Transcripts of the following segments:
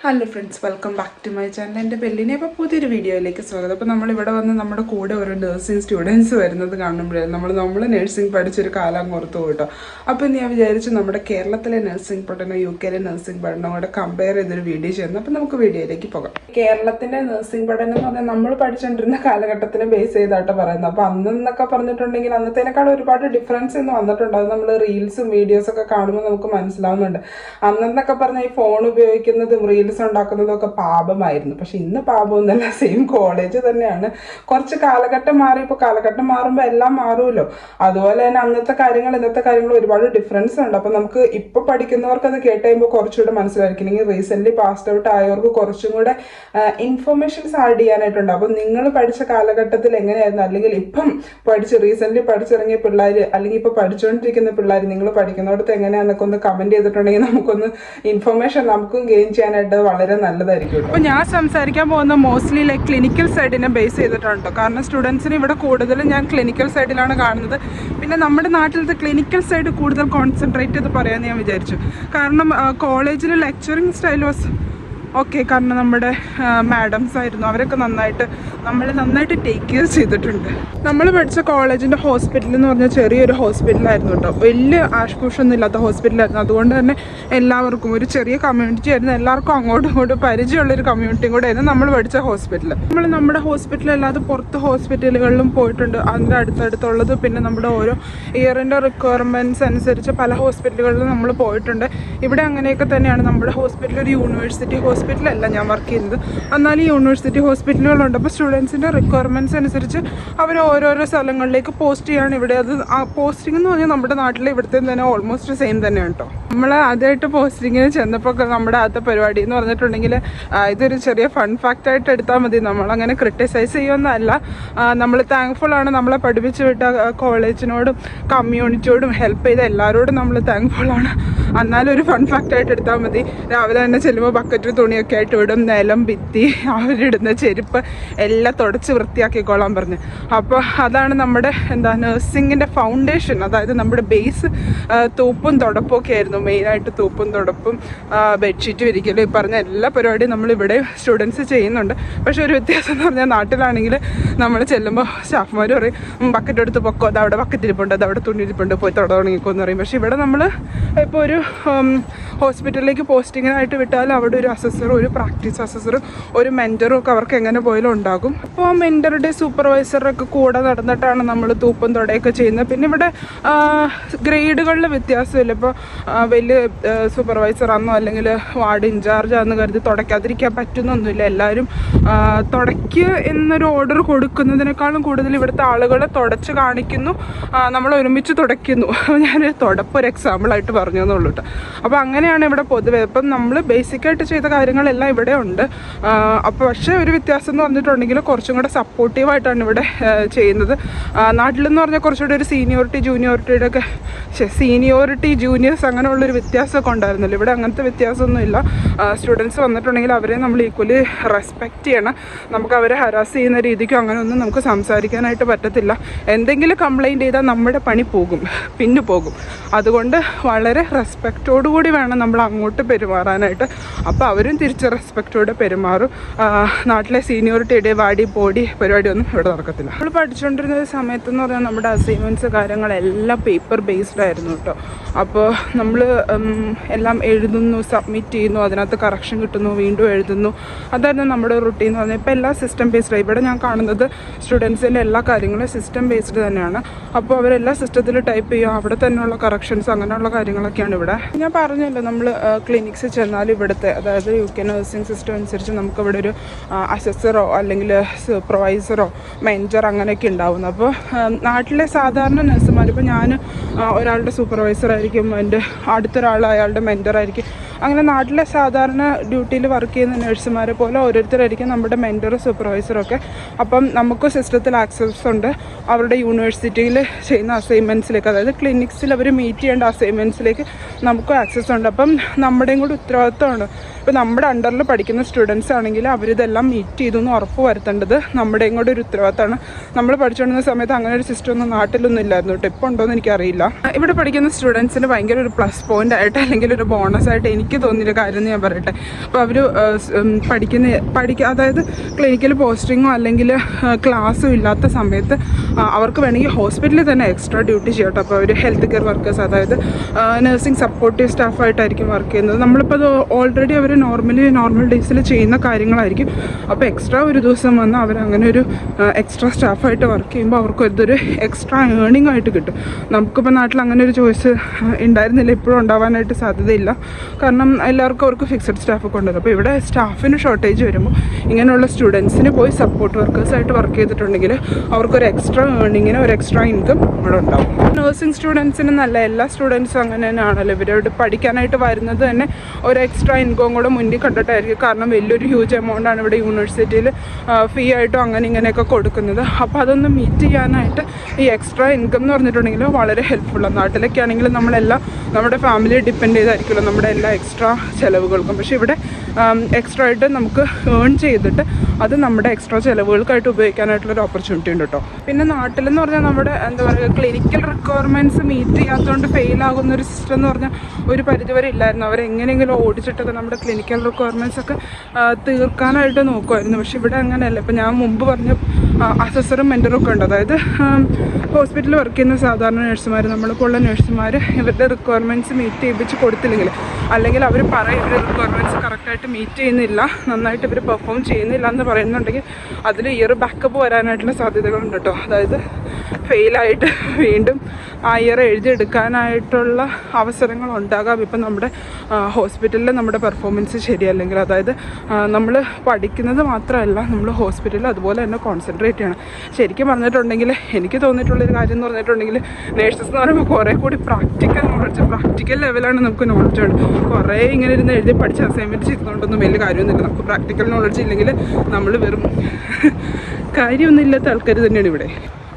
Hello friends, welcome back to my channel. എൻ്റെ ബെല്ലിനെ അപ്പോൾ പുതിയൊരു വീഡിയോയിലേക്ക് സ്വാഗതം. അപ്പോൾ നമ്മളിവിടെ വന്ന് നമ്മുടെ കൂടെ ഒരു നഴ്സിംഗ് സ്റ്റുഡൻസ് വരുന്നത് കാണുമ്പോഴേ നമ്മൾ നഴ്സിംഗ് പഠിച്ചൊരു കാലം ഓർത്തു കേട്ടോ. അപ്പോൾ ഞാൻ വിചാരിച്ചു നമ്മുടെ കേരളത്തിലെ നഴ്സിംഗ് പഠനം UK നഴ്സിംഗ് പഠനം കൂടെ കമ്പയർ ചെയ്തൊരു വീഡിയോ ചെയ്യുന്നു. അപ്പോൾ നമുക്ക് വീഡിയോയിലേക്ക് പോകാം. കേരളത്തിൻ്റെ നഴ്സിംഗ് പഠനം എന്ന് പറഞ്ഞാൽ നമ്മൾ പഠിച്ചുകൊണ്ടിരുന്ന കാലഘട്ടത്തിനെ ബേസ് ചെയ്തായിട്ട് പറയുന്നത്. അപ്പോൾ അന്നെന്നൊക്കെ പറഞ്ഞിട്ടുണ്ടെങ്കിൽ അന്നത്തേനേക്കാൾ ഒരുപാട് ഡിഫറൻസ് ഇന്ന് വന്നിട്ടുണ്ട്. അത് നമ്മൾ റീൽസും വീഡിയോസൊക്കെ കാണുമ്പോൾ നമുക്ക് മനസ്സിലാവുന്നുണ്ട്. അന്നെന്നൊക്കെ പറഞ്ഞാൽ ഈ ഫോൺ ഉപയോഗിക്കുന്നതും റീൽസ് ഉണ്ടാക്കുന്നതൊക്കെ പാപമായിരുന്നു. പക്ഷെ ഇന്ന് പാപമൊന്നുമല്ല, സെയിം കോളേജ് തന്നെയാണ്. കുറച്ച് കാലഘട്ടം മാറി. ഇപ്പോൾ കാലഘട്ടം മാറുമ്പോൾ എല്ലാം മാറുമല്ലോ. അതുപോലെ തന്നെ അന്നത്തെ കാര്യങ്ങൾ ഇന്നത്തെ കാര്യങ്ങൾ ഒരുപാട് ഡിഫറൻസ് ഉണ്ട്. അപ്പം നമുക്ക് ഇപ്പോൾ പഠിക്കുന്നവർക്ക് അത് കേട്ട് കഴിയുമ്പോൾ കുറച്ചുകൂടെ മനസ്സിലായിരിക്കും. അല്ലെങ്കിൽ റീസെൻ്റ്ലി പാസ്ഡ് ഔട്ട് ആയവർക്ക് കുറച്ചും കൂടെ ഇൻഫർമേഷൻസ് ആഡ് ചെയ്യാനായിട്ടുണ്ട്. അപ്പം നിങ്ങൾ പഠിച്ച കാലഘട്ടത്തിൽ എങ്ങനെയായിരുന്നു, അല്ലെങ്കിൽ ഇപ്പം റീസെൻ്റ്ലി പഠിച്ചിറങ്ങിയ പിള്ളേർ, അല്ലെങ്കിൽ ഇപ്പോൾ പഠിച്ചുകൊണ്ടിരിക്കുന്ന പിള്ളേർ നിങ്ങൾ പഠിക്കുന്നിടത്ത് എങ്ങനെയാണെന്നൊക്കെ ഒന്ന് കമൻറ്റ് ചെയ്തിട്ടുണ്ടെങ്കിൽ നമുക്കൊന്ന് ഇൻഫർമേഷൻ നമുക്കും ഗെയിൻ ചെയ്യാനായിട്ട് വളരെ നല്ലതായിരിക്കും. അപ്പോൾ ഞാൻ സംസാരിക്കാൻ പോകുന്ന മോസ്റ്റ്ലി ലൈക്ക് ക്ലിനിക്കൽ സൈഡിനെ ബേസ് ചെയ്തിട്ടുണ്ട്. കാരണം സ്റ്റുഡൻസിന് ഇവിടെ കൂടുതലും ഞാൻ ക്ലിനിക്കൽ സൈഡിലാണ് കാണുന്നത്. പിന്നെ നമ്മുടെ നാട്ടിലത്തെ ക്ലിനിക്കൽ സൈഡ് കൂടുതൽ കോൺസെൻട്രേറ്റ് ചെയ്ത് പറയാമെന്ന് ഞാൻ വിചാരിച്ചു. കാരണം കോളേജിൽ ലെക്ചറിങ് സ്റ്റൈൽ വാസ് ഓക്കെ. കാരണം നമ്മുടെ മാഡംസ് ആയിരുന്നു, അവരൊക്കെ നന്നായിട്ട് ടേക്ക് കെയർ ചെയ്തിട്ടുണ്ട്. നമ്മൾ പഠിച്ച കോളേജിൻ്റെ ഹോസ്പിറ്റൽ എന്ന് പറഞ്ഞാൽ ചെറിയൊരു ഹോസ്പിറ്റലായിരുന്നു കേട്ടോ. വലിയ ആഷ്പൂഷൊന്നും ഇല്ലാത്ത ഹോസ്പിറ്റലായിരുന്നു. അതുകൊണ്ട് തന്നെ എല്ലാവർക്കും ഒരു ചെറിയ കമ്മ്യൂണിറ്റി ആയിരുന്നു. എല്ലാവർക്കും അങ്ങോട്ടും ഇങ്ങോട്ടും പരിചയമുള്ളൊരു കമ്മ്യൂണിറ്റിയും കൂടെ ആയിരുന്നു നമ്മൾ പഠിച്ച ഹോസ്പിറ്റൽ. നമ്മൾ നമ്മുടെ ഹോസ്പിറ്റലല്ലാതെ പുറത്ത് ഹോസ്പിറ്റലുകളിലും പോയിട്ടുണ്ട്, അതിൻ്റെ അടുത്തടുത്തുള്ളത്. പിന്നെ നമ്മുടെ ഓരോ ഇയറിൻ്റെ റിക്വയർമെൻറ്റ്സ് അനുസരിച്ച് പല ഹോസ്പിറ്റലുകളിലും നമ്മൾ പോയിട്ടുണ്ട്. ഇവിടെ അങ്ങനെയൊക്കെ തന്നെയാണ്. നമ്മുടെ ഹോസ്പിറ്റൽ ഒരു യൂണിവേഴ്സിറ്റി ഹോസ്പിറ്റലല്ല ഞാൻ വർക്ക് ചെയ്യുന്നത്, എന്നാലും യൂണിവേഴ്സിറ്റി ഹോസ്പിറ്റലുകളുണ്ട്. അപ്പോൾ സ്റ്റുഡൻസിൻ്റെ റിക്വയർമെൻറ്റ്സ് അനുസരിച്ച് അവർ ഓരോരോ സ്ഥലങ്ങളിലേക്ക് പോസ്റ്റ് ചെയ്യാണ്. ഇവിടെ അത് പോസ്റ്റിംഗ് എന്ന് പറഞ്ഞാൽ നമ്മുടെ നാട്ടിൽ ഇവിടുത്തെ തന്നെ ഓൾമോസ്റ്റ് സെയിം തന്നെയാണ് കേട്ടോ. നമ്മൾ ആദ്യമായിട്ട് പോസ്റ്റിങ്ങിന് ചെന്നപ്പോൾ നമ്മുടെ ആദ്യത്തെ പരിപാടി എന്ന് പറഞ്ഞിട്ടുണ്ടെങ്കിൽ ഇതൊരു ചെറിയ ഫൺ ഫാക്റ്റ് ആയിട്ട് എടുത്താൽ മതി. നമ്മളങ്ങനെ ക്രിട്ടിസൈസ് ചെയ്യുമെന്നല്ല, നമ്മൾ താങ്ക്ഫുൾ ആണ്. നമ്മളെ പഠിപ്പിച്ച് വിട്ട കോളേജിനോടും കമ്മ്യൂണിറ്റിയോടും ഹെൽപ്പ് ചെയ്ത എല്ലാവരോടും നമ്മൾ താങ്ക്ഫുൾ ആണ്. എന്നാലും ഒരു ഫൺ ഫാക്റ്റ് ആയിട്ട് എടുത്താൽ മതി. രാവിലെ തന്നെ ചെല്ലുമ്പോൾ ബക്കറ്റ് തുണിയൊക്കെ ആയിട്ട് വിടും. നിലം ഭിത്തി അവരിടുന്ന ചെരുപ്പ് എല്ലാം തുടച്ച് വൃത്തിയാക്കിക്കോളാൻ പറഞ്ഞ്. അപ്പോൾ അതാണ് നമ്മുടെ നഴ്സിങ്ങിൻ്റെ ഫൗണ്ടേഷൻ. അതായത് നമ്മുടെ ബേസ് തൂപ്പും തുടപ്പും ഒക്കെ ആയിരുന്നു. മെയിനായിട്ട് തൂപ്പും തുടപ്പും ബെഡ്ഷീറ്റ് വിരിക്കലും ഈ പറഞ്ഞ എല്ലാ പരിപാടിയും നമ്മളിവിടെ സ്റ്റുഡൻസ് ചെയ്യുന്നുണ്ട്. പക്ഷേ ഒരു വ്യത്യാസം എന്ന് പറഞ്ഞാൽ നാട്ടിലാണെങ്കിൽ നമ്മൾ ചെല്ലുമ്പോൾ സ്റ്റാഫ്മാർ പറയും ബക്കറ്റ് എടുത്ത് പൊക്കോ, അത് അവിടെ ബക്കറ്റ് ഇരിപ്പുണ്ട്, അത് അവിടെ തുണി ഇരിപ്പുണ്ട്, പോയി തുടങ്ങിക്കോന്ന് പറയും. പക്ഷേ ഇവിടെ നമ്മൾ ഇപ്പോൾ ഒരു ഹോസ്പിറ്റലിലേക്ക് പോസ്റ്റിങ്ങിനായിട്ട് വിട്ടാൽ അവിടെ ഒരു അസസറും ഒരു പ്രാക്ടീസ് അസസറും ഒരു മെൻറ്ററും ഒക്കെ അവർക്ക് എങ്ങനെ പോയാലും ഉണ്ടാകും. അപ്പോൾ ആ മെൻറ്ററുടെ സൂപ്പർവൈസറൊക്കെ കൂടെ നടന്നിട്ടാണ് നമ്മൾ തൂപ്പും തുടയൊക്കെ ചെയ്യുന്നത്. പിന്നെ ഇവിടെ ഗ്രേഡുകളിൽ വ്യത്യാസമില്ല. ഇപ്പോൾ വലിയ സൂപ്പർവൈസറാണെന്നോ അല്ലെങ്കിൽ വാർഡ് ഇൻചാർജാണെന്ന് കരുതി തുടയ്ക്കാതിരിക്കാൻ പറ്റുന്നൊന്നുമില്ല. എല്ലാവരും തുടയ്ക്ക് എന്നൊരു ഓർഡർ കൊടുക്കുന്നതിനേക്കാളും കൂടുതൽ ഇവിടുത്തെ ആളുകളെ തുടച്ച് കാണിക്കുന്നു, നമ്മൾ ഒരുമിച്ച് തുടയ്ക്കുന്നു. ഞാൻ തുടപ്പൊരു എക്സാമ്പിളായിട്ട് പറഞ്ഞു എന്നുള്ളൂ കേട്ടോ. അപ്പോൾ അങ്ങനെയാണ് ഇവിടെ പൊതുവെ. ഇപ്പം നമ്മൾ ബേസിക്കായിട്ട് ചെയ്ത കാര്യങ്ങളെല്ലാം ഇവിടെ ഉണ്ട്. അപ്പോൾ പക്ഷേ ഒരു വ്യത്യാസം എന്ന് പറഞ്ഞിട്ടുണ്ടെങ്കിൽ കുറച്ചും കൂടെ സപ്പോർട്ടീവായിട്ടാണ് ഇവിടെ ചെയ്യുന്നത്. നാട്ടിലെന്ന് പറഞ്ഞാൽ കുറച്ചുകൂടെ ഒരു സീനിയോറിറ്റി ജൂനിയേഴ്സ് അങ്ങനെയുള്ളൊരു വ്യത്യാസമൊക്കെ ഉണ്ടായിരുന്നല്ലോ. ഇവിടെ അങ്ങനത്തെ വ്യത്യാസമൊന്നുമില്ല. സ്റ്റുഡൻസ് വന്നിട്ടുണ്ടെങ്കിൽ അവരെ നമ്മൾ ഈക്വലി റെസ്പെക്റ്റ് ചെയ്യണം. നമുക്ക് അവരെ ഹരാസ് ചെയ്യുന്ന രീതിക്കോ അങ്ങനെയൊന്നും നമുക്ക് സംസാരിക്കാനായിട്ട് പറ്റത്തില്ല. എന്തെങ്കിലും കംപ്ലൈൻറ്റ് ചെയ്താൽ നമ്മുടെ പണി പിന്നു പോകും. അതുകൊണ്ട് വളരെ റെസ്പെക്റ്റോടുകൂടി വേണം നമ്മൾ അങ്ങോട്ട് പെരുമാറാനായിട്ട്. അപ്പോൾ അവരും തിരിച്ച് റെസ്പെക്റ്റോടെ പെരുമാറും. നാട്ടിലെ സീനിയോറിറ്റിയുടെ വാടി പോടി പരിപാടിയൊന്നും ഇവിടെ നടക്കത്തില്ല. നമ്മൾ പഠിച്ചുകൊണ്ടിരുന്ന സമയത്തെന്ന് പറഞ്ഞാൽ നമ്മുടെ അസൈൻമെൻറ്റ്സ് കാര്യങ്ങളെല്ലാം പേപ്പർ ബേസ്ഡ് ആയിരുന്നു കേട്ടോ. അപ്പോൾ നമ്മൾ എല്ലാം എഴുതുന്നു, സബ്മിറ്റ് ചെയ്യുന്നു, അതിനകത്ത് കറക്ഷൻ കിട്ടുന്നു, വീണ്ടും എഴുതുന്നു. അതായിരുന്നു നമ്മുടെ റുട്ടീൻ എന്ന് പറഞ്ഞാൽ. ഇപ്പോൾ എല്ലാം സിസ്റ്റം ബേസ്ഡായി. ഇവിടെ ഞാൻ കാണുന്നത് സ്റ്റുഡൻസിൻ്റെ എല്ലാ കാര്യങ്ങളും സിസ്റ്റം ബേസ്ഡ് തന്നെയാണ്. അപ്പോൾ അവരെല്ലാം സിസ്റ്റത്തിൽ ടൈപ്പ് ചെയ്യും. അവിടെ തന്നെയുള്ള കറക്ഷൻസ് അങ്ങനെയുള്ള കാര്യങ്ങളൊക്കെയാണ് ഇവിടെ. ഞാൻ പറഞ്ഞല്ലോ, നമ്മൾ ക്ലിനിക്സിൽ ചെന്നാൽ ഇവിടുത്തെ അതായത് UK നഴ്സിംഗ് സിസ്റ്റം അനുസരിച്ച് നമുക്കിവിടെ ഒരു അസസറോ അല്ലെങ്കിൽ സൂപ്പർവൈസറോ മെൻറ്റർ അങ്ങനെയൊക്കെ ഉണ്ടാവുന്നു. അപ്പോൾ നാട്ടിലെ സാധാരണ നഴ്സുമാർ, ഇപ്പോൾ ഞാൻ ഒരാളുടെ സൂപ്പർവൈസറായിരിക്കും, എൻ്റെ അടുത്തൊരാൾ അയാളുടെ മെൻറ്ററായിരിക്കും. അങ്ങനെ നാട്ടിലെ സാധാരണ ഡ്യൂട്ടിയിൽ വർക്ക് ചെയ്യുന്ന നഴ്സുമാരെ പോലെ ഓരോരുത്തരായിരിക്കും നമ്മുടെ മെൻറ്ററും സൂപ്പർവൈസറും ഒക്കെ. അപ്പം നമുക്ക് സിസ്റ്റത്തിൽ ആക്സസ് ഉണ്ട് അവരുടെ യൂണിവേഴ്സിറ്റിയിൽ ചെയ്യുന്ന അസൈൻമെൻറ്റ്സിലേക്ക്, അതായത് ക്ലിനിക്സിൽ അവർ മീറ്റ് ചെയ്യേണ്ട അസൈൻമെൻറ്റ്സിലേക്ക് നമുക്കും ആക്സസ് ഉണ്ട്. അപ്പം നമ്മുടെയും കൂടി ഉത്തരവാദിത്തമാണ്. ഇപ്പോൾ നമ്മുടെ അണ്ടറിൽ പഠിക്കുന്ന സ്റ്റുഡൻസ് ആണെങ്കിൽ അവരിതെല്ലാം മീറ്റ് ചെയ്തു എന്ന് ഉറപ്പ് വരുത്തേണ്ടത് നമ്മുടെയും കൂടെ ഒരു ഉത്തരവാദിത്തമാണ്. നമ്മൾ പഠിച്ചുകൊണ്ടിരുന്ന സമയത്ത് അങ്ങനെ ഒരു സിസ്റ്റം ഒന്നും നാട്ടിലൊന്നും ഇല്ലായിരുന്നു കേട്ടോ. ഇപ്പോൾ ഉണ്ടോയെന്ന് എനിക്കറിയില്ല. ഇവിടെ പഠിക്കുന്ന സ്റ്റുഡൻസിന് ഭയങ്കര ഒരു പ്ലസ് പോയിന്റ് ആയിട്ട് അല്ലെങ്കിൽ ഒരു ബോണസ് ആയിട്ട് എനിക്ക് തോന്നിയൊരു കാര്യം ഞാൻ പറയട്ടെ. അപ്പോൾ അവർ അതായത് ക്ലിനിക്കൽ പോസ്റ്റിങ്ങോ അല്ലെങ്കിൽ ക്ലാസ്സും ഇല്ലാത്ത സമയത്ത് അവർക്ക് വേണമെങ്കിൽ ഹോസ്പിറ്റലിൽ തന്നെ എക്സ്ട്രാ ഡ്യൂട്ടി ചെയ്യട്ടോ. അപ്പോൾ അവർ ഹെൽത്ത് കെയർ വർക്കേഴ്സ്, അതായത് നഴ്സിംഗ് സപ്പോർട്ടീവ് സ്റ്റാഫായിട്ടായിരിക്കും വർക്ക് ചെയ്യുന്നത്. നമ്മളിപ്പോൾ അത് ഓൾറെഡി അവർ നോർമൽ ഡേയ്സിൽ ചെയ്യുന്ന കാര്യങ്ങളായിരിക്കും. അപ്പോൾ എക്സ്ട്രാ ഒരു ദിവസം വന്ന് അവരങ്ങനെ ഒരു എക്സ്ട്രാ സ്റ്റാഫായിട്ട് വർക്ക് ചെയ്യുമ്പോൾ അവർക്ക് ഇതൊരു എക്സ്ട്രാ ഏണിംഗ് ആയിട്ട് കിട്ടും. നമുക്കിപ്പോൾ നാട്ടിൽ അങ്ങനെ ഒരു ചോയ്സ് ഉണ്ടായിരുന്നില്ല, ഇപ്പോഴും ഉണ്ടാവാനായിട്ട് സാധ്യതയില്ല. കാരണം എല്ലാവർക്കും അവർക്ക് ഫിക്സഡ് സ്റ്റാഫൊക്കെ ഉണ്ടല്ലോ. അപ്പോൾ ഇവിടെ സ്റ്റാഫിന് ഷോർട്ടേജ് വരുമ്പോൾ ഇങ്ങനെയുള്ള സ്റ്റുഡൻസിന് പോയി സപ്പോർട്ട് വർക്കേഴ്സായിട്ട് വർക്ക് ചെയ്തിട്ടുണ്ടെങ്കിൽ അവർക്കൊരു എക്സ്ട്രാ ഏണിങ്ങിന് ഒരു എക്സ്ട്രാ ഇൻകം ഇവിടെ ഉണ്ടാവും. നഴ്സിംഗ് സ്റ്റുഡൻസിന് നല്ല, എല്ലാ സ്റ്റുഡൻസും അങ്ങനെ തന്നെയാണല്ലോ. ഇവരോട് പഠിക്കാനായിട്ട് വരുന്നത് തന്നെ ഒരു എക്സ്ട്രാ ഇൻകം കൂടെ മുന്നിൽ കണ്ടിട്ടായിരിക്കും. കാരണം വലിയൊരു ഹ്യൂജ് എമൗണ്ടാണ് ഇവിടെ യൂണിവേഴ്സിറ്റിയിൽ ഫീ ആയിട്ടോ അങ്ങനെ ഇങ്ങനെയൊക്കെ കൊടുക്കുന്നത്. അപ്പോൾ അതൊന്ന് മീറ്റ് ചെയ്യാനായിട്ട് ഈ എക്സ്ട്രാ ഇൻകം എന്ന് പറഞ്ഞിട്ടുണ്ടെങ്കിൽ വളരെ ഹെൽപ്ഫുള്ളാണ്. നാട്ടിലൊക്കെ ആണെങ്കിൽ നമ്മളെല്ലാം നമ്മുടെ ഫാമിലിയെ ഡിപ്പെൻഡ് ചെയ്തായിരിക്കുമല്ലോ നമ്മുടെ എല്ലാ എക്സ്ട്രാ ചിലവുകൾക്കും. പക്ഷേ ഇവിടെ എക്സ്ട്രാ ആയിട്ട് നമുക്ക് ഏൺ ചെയ്തിട്ട് അത് നമ്മുടെ എക്സ്ട്രാ ചിലവുകൾക്കായിട്ട് ഉപയോഗിക്കാനായിട്ടുള്ളൊരു ഓപ്പർച്യൂണിറ്റി ഉണ്ട് കേട്ടോ. പിന്നെ നാട്ടിലെന്ന് പറഞ്ഞാൽ നമ്മുടെ എന്താ പറയുക, ക്ലിനിക്കൽ റിക്വയർമെൻറ്റ്സ് മീറ്റ് ചെയ്യാത്തതുകൊണ്ട് ഫെയിലാകുന്ന ഒരു സിസ്റ്റം എന്ന് പറഞ്ഞാൽ ഒരു പരിധിവരെ ഇല്ലായിരുന്നു. അവരെങ്ങനെയെങ്കിലും ഓടിച്ചിട്ടൊക്കെ നമ്മുടെ ക്ലിനിക്കൽ റിക്വയർമെൻറ്റ്സ് ഒക്കെ തീർക്കാനായിട്ട് നോക്കുമായിരുന്നു. പക്ഷെ ഇവിടെ അങ്ങനെയല്ല. ഇപ്പോൾ ഞാൻ മുമ്പ് പറഞ്ഞ അസസറും മെൻറ്ററും ഒക്കെ ഉണ്ട്. അതായത് ഹോസ്പിറ്റലിൽ വർക്ക് ചെയ്യുന്ന സാധാരണ നഴ്സുമാർ, നമ്മളിപ്പോൾ ഉള്ള നഴ്സുമാർ ഇവരുടെ റിക്വയർമെൻറ്റ്സ് മീറ്റ് ചെയ്യിപ്പിച്ച് കൊടുത്തില്ലെങ്കിൽ, അല്ലെങ്കിൽ അവർ പറയും ഇവർ റിക്വയർമെൻറ്റ്സ് കറക്റ്റായിട്ട് മീറ്റ് ചെയ്യുന്നില്ല, നന്നായിട്ട് ഇവർ പെർഫോം ചെയ്യുന്നില്ല എന്ന് പറയുന്നുണ്ടെങ്കിൽ അതിൽ ഇയർ ബാക്കപ്പ് വരാനായിട്ടുള്ള സാധ്യതകളുണ്ട് കേട്ടോ. അതായത് ഫെയിലായിട്ട് വീണ്ടും ആ ഇയർ എഴുതിയെടുക്കാനായിട്ടുള്ള അവസരങ്ങൾ ഉണ്ടാകാം. ഇപ്പം നമ്മുടെ ഹോസ്പിറ്റലിൽ നമ്മുടെ പെർഫോമൻസ് ശരിയല്ലെങ്കിൽ, അതായത് നമ്മൾ പഠിക്കുന്നത് മാത്രമല്ല നമ്മൾ ഹോസ്പിറ്റലിൽ അതുപോലെ തന്നെ കോൺസെൻട്രേറ്റ് ചെയ്യണം. ശരിക്കും പറഞ്ഞിട്ടുണ്ടെങ്കിൽ എനിക്ക് തോന്നിയിട്ടുള്ളൊരു കാര്യം എന്ന് പറഞ്ഞിട്ടുണ്ടെങ്കിൽ നേഴ്സസ് എന്ന് പറയുമ്പോൾ കുറേ കൂടി പ്രാക്ടിക്കൽ ലെവലാണ് നമുക്ക് നോളജ് ഉണ്ട്. കുറേ ഇങ്ങനെ ഇരുന്ന് എഴുതി പഠിച്ച് അസൈൻമെൻറ്റ് ചെയ്തുകൊണ്ടൊന്നും വലിയ കാര്യമൊന്നുമില്ല. നമുക്ക് പ്രാക്ടിക്കൽ നോളജ് ഇല്ലെങ്കിൽ നമ്മൾ വെറും കാര്യമൊന്നുമില്ലാത്ത ആൾക്കാർ തന്നെയാണ് ഇവിടെ.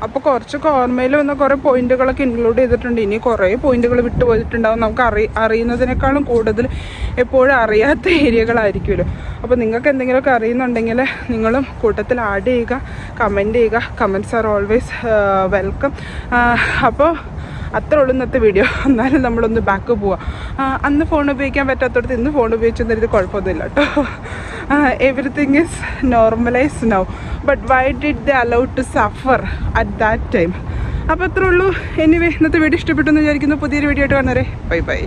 അപ്പോൾ കുറച്ചൊക്കെ ഓർമ്മയിൽ വന്ന കുറേ പോയിന്റുകളൊക്കെ ഇൻക്ലൂഡ് ചെയ്തിട്ടുണ്ട്. ഇനി കുറേ പോയിന്റുകൾ വിട്ടുപോയിട്ടുണ്ടാകും. നമുക്ക് അറിയുന്നതിനേക്കാളും കൂടുതൽ എപ്പോഴും അറിയാത്ത ഏരിയകളായിരിക്കുമല്ലോ. അപ്പോൾ നിങ്ങൾക്ക് എന്തെങ്കിലുമൊക്കെ അറിയുന്നുണ്ടെങ്കിൽ നിങ്ങളും കൂട്ടത്തിൽ ആഡ് ചെയ്യുക, കമൻറ്റ് ചെയ്യുക. Comments are always welcome. അപ്പോൾ അത്ര ഉള്ളൂ ഇന്നത്തെ വീഡിയോ. എന്നാലും നമ്മളൊന്ന് ബാക്ക് പോവാം. അന്ന് ഫോൺ ഉപയോഗിക്കാൻ പറ്റാത്തടത്ത് ഇന്ന് ഫോൺ ഉപയോഗിച്ചെന്നൊരു കുഴപ്പമൊന്നുമില്ല കേട്ടോ. Everything is normalise now, but why did they allow to suffer at that time? അപ്പോൾ അത്രേ ഉള്ളൂ. എനിവേ ഇന്നത്തെ വീഡിയോ ഇഷ്ടപ്പെട്ടു എന്ന് വിചാരിക്കുന്നു. പുതിയൊരു വീഡിയോ ആയിട്ട് കാണുന്നവരെ ബൈ ബൈ.